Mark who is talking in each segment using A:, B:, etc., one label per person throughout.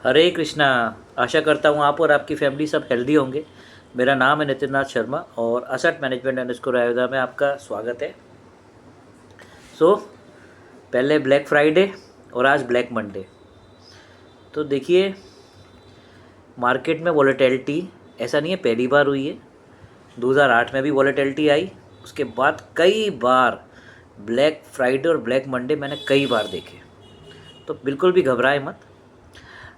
A: हरे कृष्णा। आशा करता हूँ आप और आपकी फैमिली सब हेल्दी होंगे। मेरा नाम है नितिन नाथ शर्मा और असेट मैनेजमेंट अंडरस्कोर आयोदा में आपका स्वागत है। पहले ब्लैक फ्राइडे और आज ब्लैक मंडे। तो देखिए, मार्केट में वॉलेटिलिटी ऐसा नहीं है पहली बार हुई है। 2008 में भी वॉलेटिलिटी आई। उसके बाद कई बार ब्लैक फ्राइडे और ब्लैक मंडे मैंने कई बार देखे। तो बिल्कुल भी घबराए मत।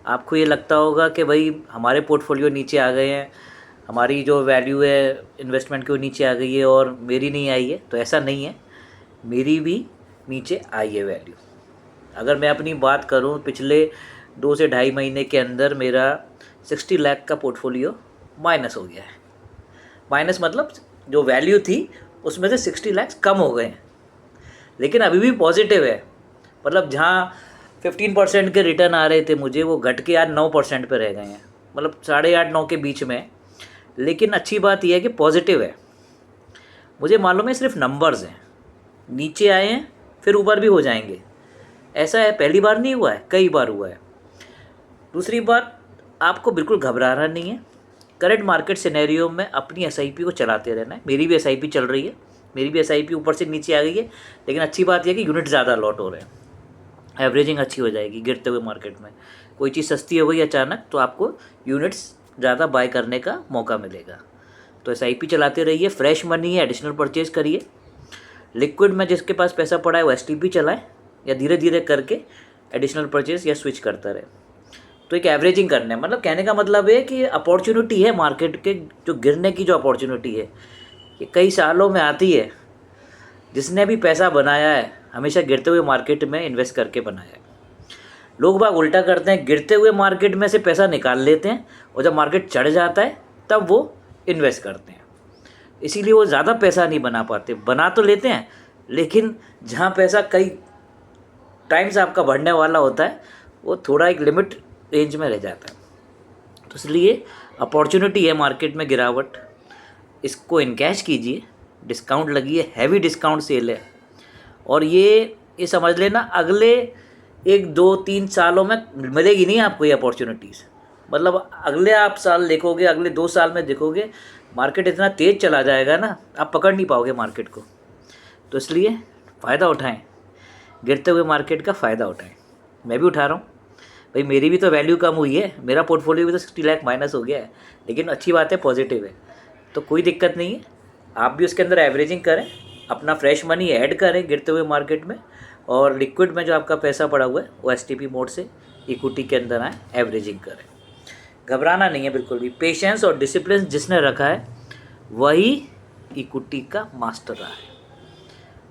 A: आपको ये लगता होगा कि भाई हमारे पोर्टफोलियो नीचे आ गए हैं, हमारी जो वैल्यू है इन्वेस्टमेंट की वो नीचे आ गई है और मेरी नहीं आई है। तो ऐसा नहीं है, मेरी भी नीचे आई है वैल्यू। अगर मैं अपनी बात करूं, पिछले 2 से ढाई महीने के अंदर मेरा 60 लाख का पोर्टफोलियो माइनस हो गया है। माइनस मतलब जो वैल्यू थी उसमें से 60 लाख कम हो गए हैं, लेकिन अभी भी पॉजिटिव है। मतलब जहाँ 15% के रिटर्न आ रहे थे मुझे, वो घट के आज 9% पे रह गए हैं। मतलब 8.5-9 के बीच में। लेकिन अच्छी बात यह है कि पॉजिटिव है। मुझे मालूम है सिर्फ नंबर्स हैं, नीचे आए हैं फिर ऊपर भी हो जाएंगे। ऐसा है, पहली बार नहीं हुआ है, कई बार हुआ है। दूसरी बात, आपको बिल्कुल घबराना नहीं है। करंट मार्केट सिनेरियो में अपनी एसआईपी को चलाते रहना है। मेरी भी एसआईपी चल रही है, मेरी भी एसआईपी ऊपर से नीचे आ गई है। लेकिन अच्छी बात यह है कि यूनिट ज़्यादा लॉट हो रहे हैं, एवरेजिंग अच्छी हो जाएगी। गिरते हुए मार्केट में कोई चीज़ सस्ती हो गई अचानक तो आपको यूनिट्स ज़्यादा बाय करने का मौका मिलेगा। तो एसआईपी चलाते रहिए, फ्रेश मनी है एडिशनल परचेज करिए। लिक्विड में जिसके पास पैसा पड़ा है वो एसटीपी चलाए या धीरे धीरे करके एडिशनल परचेज या स्विच करता रहे। तो एक एवरेजिंग करना है। मतलब कहने का मतलब है कि अपॉर्चुनिटी है मार्केट के, जो गिरने की जो अपॉर्चुनिटी है ये कई सालों में आती है। जिसने भी पैसा बनाया है हमेशा गिरते हुए मार्केट में इन्वेस्ट करके बनाया है। लोग बाग उल्टा करते हैं, गिरते हुए मार्केट में से पैसा निकाल लेते हैं और जब मार्केट चढ़ जाता है तब वो इन्वेस्ट करते हैं। इसीलिए वो ज़्यादा पैसा नहीं बना पाते। बना तो लेते हैं, लेकिन जहाँ पैसा कई टाइम्स आपका बढ़ने वाला होता है वो थोड़ा एक लिमिट रेंज में रह जाता है। तो इसलिए अपॉर्चुनिटी है मार्केट में गिरावट, इसको इनकैश कीजिए। डिस्काउंट लगी है, हैवी डिस्काउंट सेल है। और ये समझ लेना, अगले 1-2-3 सालों में मिलेगी नहीं आपको ये अपॉर्चुनिटीज़। मतलब अगले आप साल देखोगे, अगले 2 साल में देखोगे मार्केट इतना तेज़ चला जाएगा ना, आप पकड़ नहीं पाओगे मार्केट को। तो इसलिए फ़ायदा उठाएं, गिरते हुए मार्केट का फ़ायदा उठाएं। मैं भी उठा रहा हूँ भाई, मेरी भी तो वैल्यू कम हुई है, मेरा पोर्टफोलियो भी तो 60 लाख माइनस हो गया है, लेकिन अच्छी बात है, पॉजिटिव है। तो कोई दिक्कत नहीं है। आप भी उसके अंदर एवरेजिंग करें, अपना फ्रेश मनी ऐड करें गिरते हुए मार्केट में, और लिक्विड में जो आपका पैसा पड़ा हुआ है वो एसटीपी मोड से इक्विटी के अंदर आए, एवरेजिंग करें। घबराना नहीं है बिल्कुल भी। पेशेंस और डिसिप्लिन जिसने रखा है वही इक्विटी का मास्टर रहा है,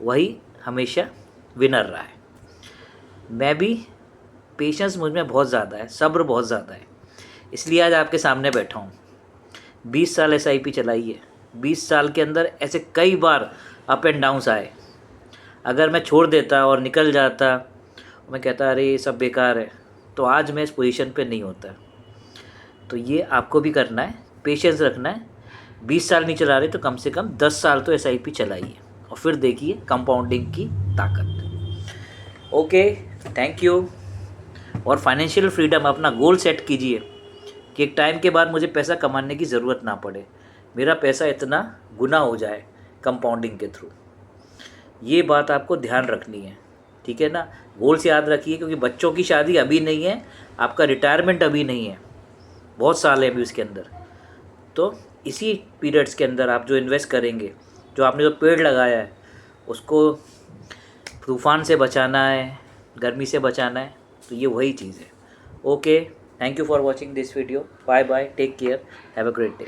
A: वही हमेशा विनर रहा है। मैं भी, पेशेंस मुझ में बहुत ज़्यादा है, सब्र बहुत ज़्यादा है, इसलिए आज आपके सामने बैठा हूँ। 20 साल एसआईपी चलाई है। 20 साल के अंदर ऐसे कई बार अप एंड डाउन्स आए। अगर मैं छोड़ देता और निकल जाता, मैं कहता अरे ये सब बेकार है, तो आज मैं इस पोजीशन पे नहीं होता। तो ये आपको भी करना है, पेशेंस रखना है। 20 साल नहीं चला रहे तो कम से कम 10 साल तो एसआईपी चलाइए और फिर देखिए कंपाउंडिंग की ताकत। Okay, thank you. और फाइनेंशियल फ्रीडम, अपना गोल सेट कीजिए कि एक टाइम के बाद मुझे पैसा कमाने की ज़रूरत ना पड़े, मेरा पैसा इतना गुना हो जाए कंपाउंडिंग के थ्रू। ये बात आपको ध्यान रखनी है, ठीक है ना। गोल्स याद रखिए, क्योंकि बच्चों की शादी अभी नहीं है, आपका रिटायरमेंट अभी नहीं है, बहुत साल है अभी उसके अंदर। तो इसी पीरियड्स के अंदर आप जो इन्वेस्ट करेंगे, जो आपने जो पेड़ लगाया है उसको तूफ़ान से बचाना है, गर्मी से बचाना है। तो ये वही चीज़ है। Okay, thank you for watching this video. Bye bye, take care, have a great day.